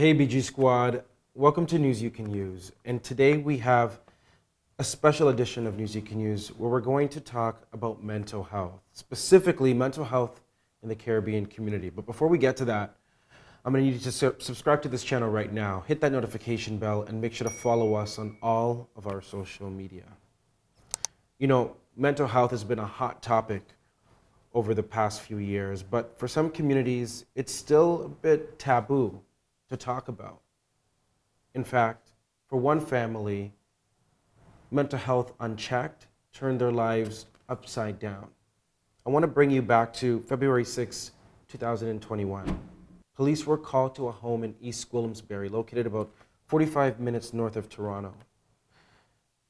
Hey BG Squad, welcome to News You Can Use. And today we have a special edition of News You Can Use where we're going to talk about mental health, specifically mental health in the Caribbean community. But before we get to that, I'm going to need you to subscribe to this channel right now, hit that notification bell, and make sure to follow us on all of our social media. You know, mental health has been a hot topic over the past few years, but for some communities, it's still a bit taboo to talk about. In fact, for one family, mental health unchecked turned their lives upside down. I want to bring you back to February 6, 2021. Police were called to a home in East Gwillimbury, located about 45 minutes north of Toronto.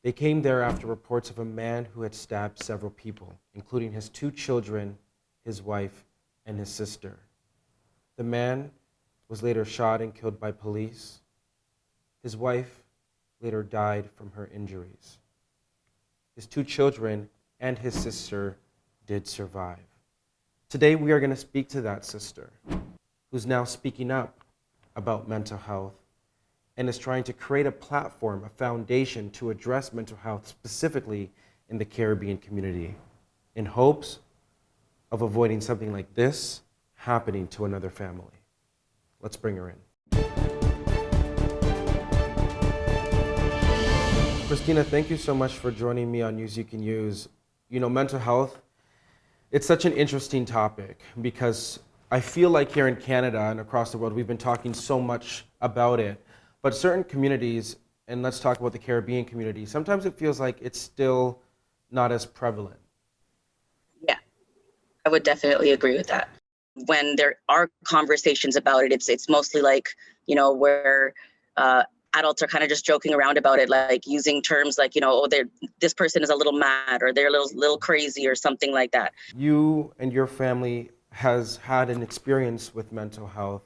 They came there after reports of a man who had stabbed several people, including his 2 children, his wife, and his sister. The man was later shot and killed by police. His wife later died from her injuries. His 2 children and his sister did survive. Today we are going to speak to that sister, who's now speaking up about mental health and is trying to create a platform, a foundation to address mental health specifically in the Caribbean community, in hopes of avoiding something like this happening to another family. Let's bring her in. Christina, thank you so much for joining me on News You Can Use. You know, mental health, it's such an interesting topic because I feel like here in Canada and across the world, we've been talking so much about it. But certain communities, and let's talk about the Caribbean community, sometimes it feels like it's still not as prevalent. Yeah, I would definitely agree with that. When there are conversations about it, it's mostly like, where adults are kind of just joking around about it, like using terms like, this person is a little mad or they're a little crazy or something like that. You and your family has had an experience with mental health.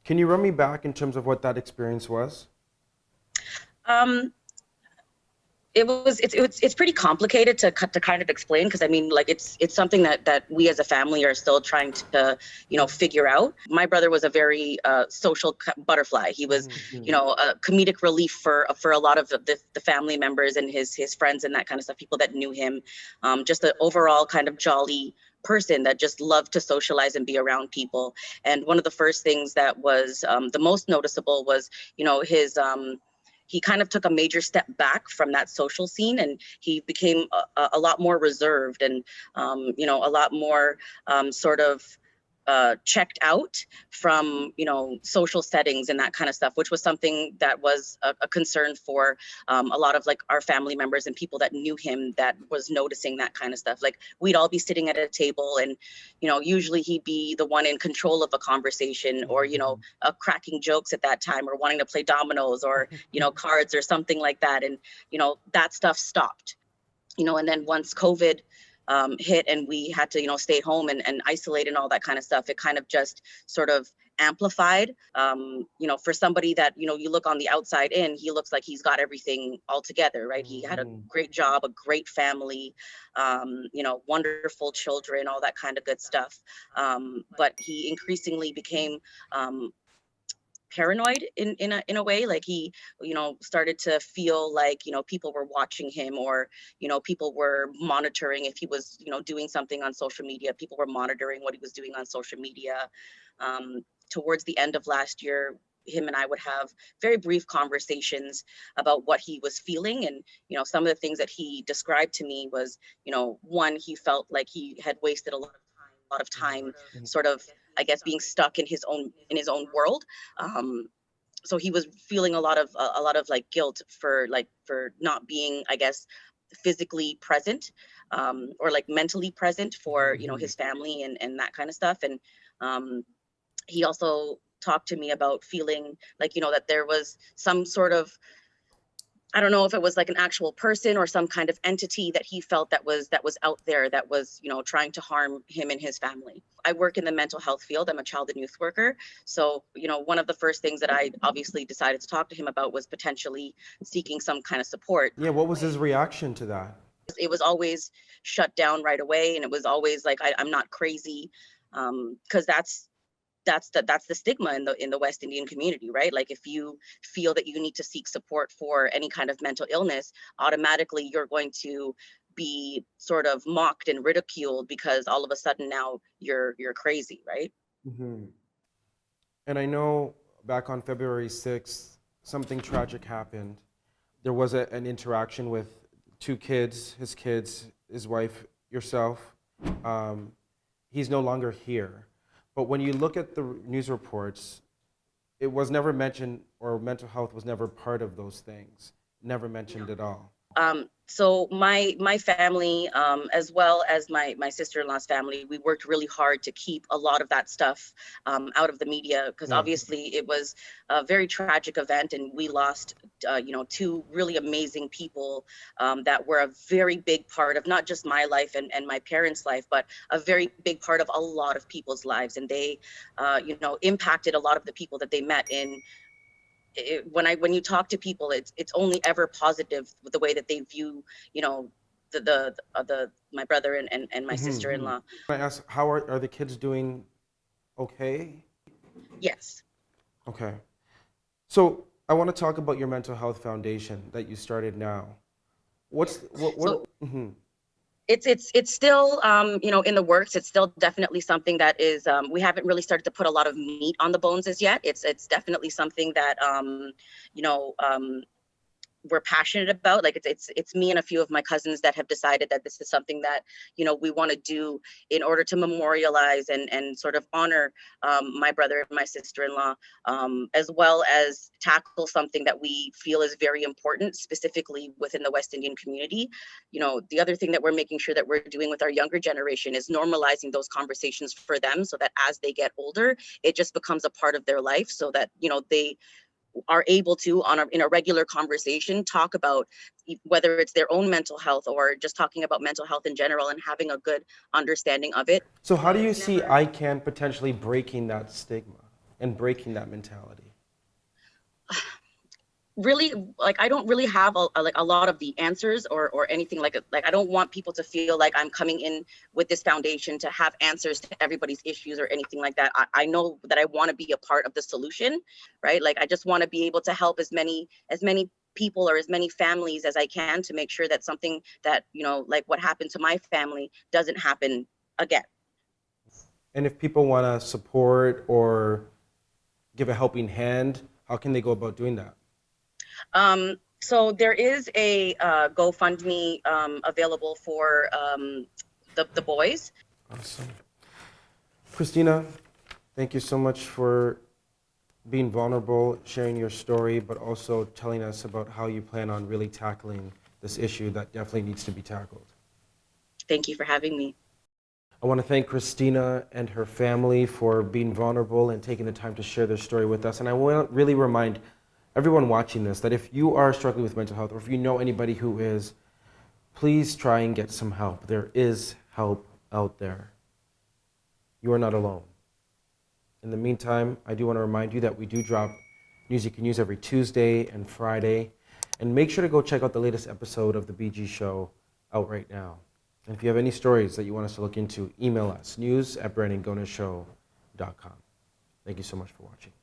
Can you run me back in terms of what that experience was? It's pretty complicated to kind of explain, because I mean, like, it's something that we as a family are still trying to figure out. My brother was a very social butterfly. He was a comedic relief for a lot of the family members and his friends and that kind of stuff, people that knew him. Just an overall kind of jolly person that just loved to socialize and be around people. And one of the first things that was the most noticeable was his he kind of took a major step back from that social scene, and he became a lot more reserved and a lot more sort of checked out from social settings and that kind of stuff, which was something that was a concern for a lot of like our family members and people that knew him, that was noticing that kind of stuff. Like, we'd all be sitting at a table and usually he'd be the one in control of a conversation, or cracking jokes at that time, or wanting to play dominoes or cards or something like that. And that stuff stopped. And then once COVID hit and we had to stay home and isolate and all that kind of stuff, it kind of just sort of amplified. For somebody that you look on the outside in, he looks like he's got everything all together, right? He had a great job, a great family, wonderful children, all that kind of good stuff, but he increasingly became paranoid in a way. Like, he started to feel like people were watching him, or people were monitoring if he was doing something on social media. People were monitoring what he was doing on social media. Towards the end of last year, him and I would have very brief conversations about what he was feeling. And some of the things that he described to me was, one, he felt like he had wasted a lot of time sort of, I guess, being stuck in his own world. So he was feeling a lot of like guilt for not being, I guess, physically present, or like mentally present for his family and that kind of stuff. And he also talked to me about feeling like that there was some sort of, I don't know if it was like an actual person or some kind of entity that he felt that was out there, that was, trying to harm him and his family. I work in the mental health field. I'm a child and youth worker. So, one of the first things that I obviously decided to talk to him about was potentially seeking some kind of support. Yeah, what was his reaction to that? It was always shut down right away. And it was always like, I'm not crazy. Because that's that's the stigma in the West Indian community, right? Like if you feel that you need to seek support for any kind of mental illness, automatically you're going to be sort of mocked and ridiculed because all of a sudden now you're crazy, right? Hmm. And I know back on February 6th, something tragic happened. There was an interaction with two kids, his wife, yourself. Um, he's no longer here. But when you look at the news reports, it was never mentioned, or mental health was never part of those things. Never mentioned at all. So my family, as well as my sister-in-law's family, we worked really hard to keep a lot of that stuff out of the media, because Yeah. obviously it was a very tragic event, and we lost, two really amazing people that were a very big part of not just my life and my parents' life, but a very big part of a lot of people's lives, and they, impacted a lot of the people that they met in. When you talk to people, it's only ever positive with the way that they view, the my brother and my Mm-hmm. sister-in-law. I ask, how are the kids doing? Okay. Yes. Okay. So I want to talk about your mental health foundation that you started now. What? So Mm-hmm. it's still, in the works. It's still definitely something that is, we haven't really started to put a lot of meat on the bones as yet. It's definitely something that, you know um, we're passionate about. Like it's me and a few of my cousins that have decided that this is something that, we want to do in order to memorialize and sort of honor my brother and my sister-in-law, as well as tackle something that we feel is very important, specifically within the West Indian community. The other thing that we're making sure that we're doing with our younger generation is normalizing those conversations for them, so that as they get older, it just becomes a part of their life, so that they are able to, in a regular conversation, talk about whether it's their own mental health or just talking about mental health in general, and having a good understanding of it. So how do you see ICANN potentially breaking that stigma and breaking that mentality? Really, like, I don't really have a lot of the answers or anything. Like I don't want people to feel like I'm coming in with this foundation to have answers to everybody's issues or anything like that. I know that I want to be a part of the solution, right? Like I just want to be able to help as many people or as many families as I can, to make sure that something that, like what happened to my family, doesn't happen again. And if people want to support or give a helping hand, how can they go about doing that? So there is a GoFundMe available for the boys. Awesome. Christina, thank you so much for being vulnerable, sharing your story, but also telling us about how you plan on really tackling this issue that definitely needs to be tackled. Thank you for having me. I want to thank Christina and her family for being vulnerable and taking the time to share their story with us. And I want to really remind everyone watching this that if you are struggling with mental health, or if you know anybody who is, please try and get some help. There is help out there. You are not alone. In the meantime, I do want to remind you that we do drop News You Can Use every Tuesday and Friday. And make sure to go check out the latest episode of The BG Show out right now. And if you have any stories that you want us to look into, email us, news@brandongonashow.com. Thank you so much for watching.